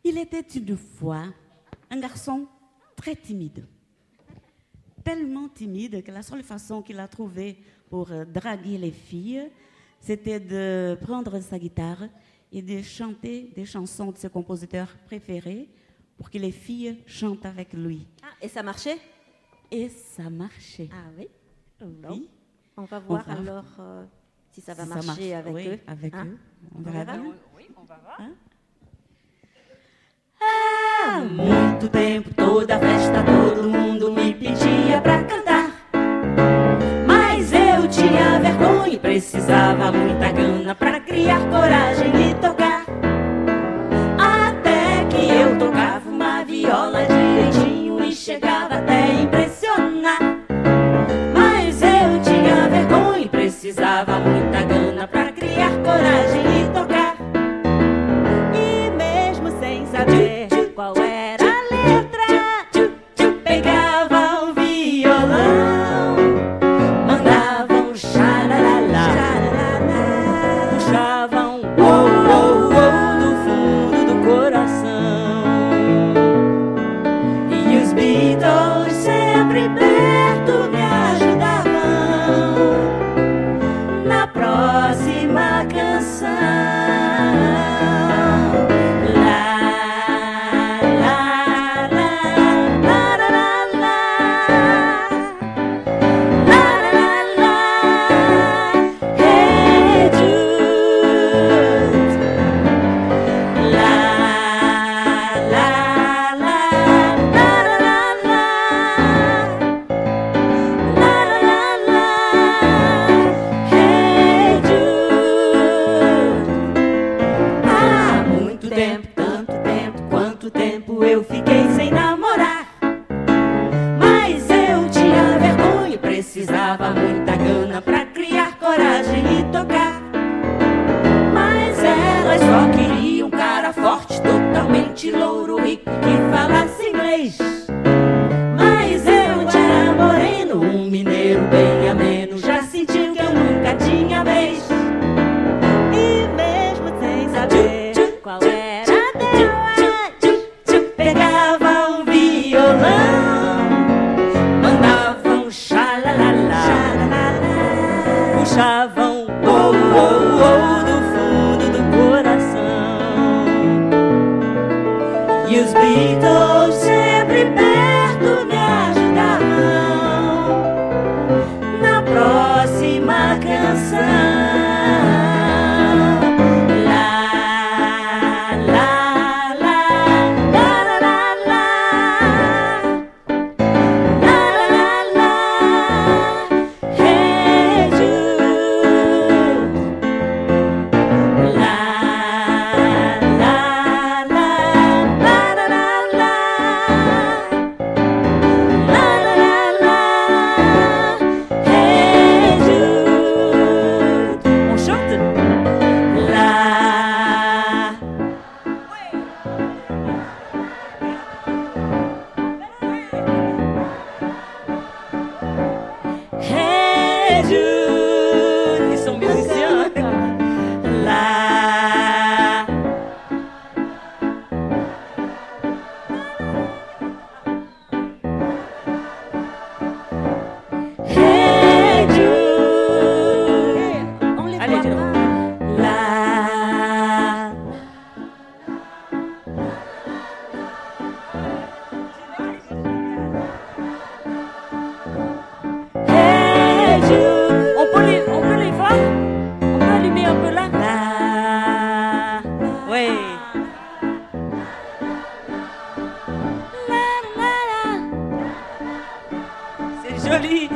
Il était une fois un garçon très timide. Tellement timide que la seule façon qu'il a trouvée pour draguer les filles, c'était de prendre sa guitare et de chanter des chansons de ses compositeurs préférés pour que les filles chantent avec lui. Ah, et ça marchait? Et ça marchait. Ah oui? Oui. On va voir alors si ça va marcher avec eux. Avec eux. On verra bien. Oui, on va voir. Há muito tempo, toda festa, todo mundo me pedia pra cantar. Mas eu tinha vergonha e precisava muita gana pra criar coragem e tocar. Até que eu tocava uma viola direitinho e chegava até impressionar. Mas eu tinha vergonha e precisava muita gana pra criar coragem e tocar. E mesmo sem saber qual era a letra, pegava o violão, mandava um xarará, puxava um uou do fundo do coração. E os Beatles sempre perto me ajudavam na próxima canção. Eu fiquei sem namorar, mas eu tinha vergonha e precisava muita gana pra criar coragem e tocar. Mas elas só queriam um cara forte, totalmente louro, rico, que falasse inglês. Mas eu era moreno, um mineiro bem ameno, já sentiu que eu nunca tinha vez. E mesmo sem saber qual era pegava um violão, mandava um xalalala, puxava um uou do fundo do coração. E os Beatles sempre perto me ajudavam na próxima canção. Ils sont musiciens. Là. Hey Jude. On les voit pas. Là. Hey Jude. On peut les voir? On peut allumer un peu là? Là. Oui. C'est joli.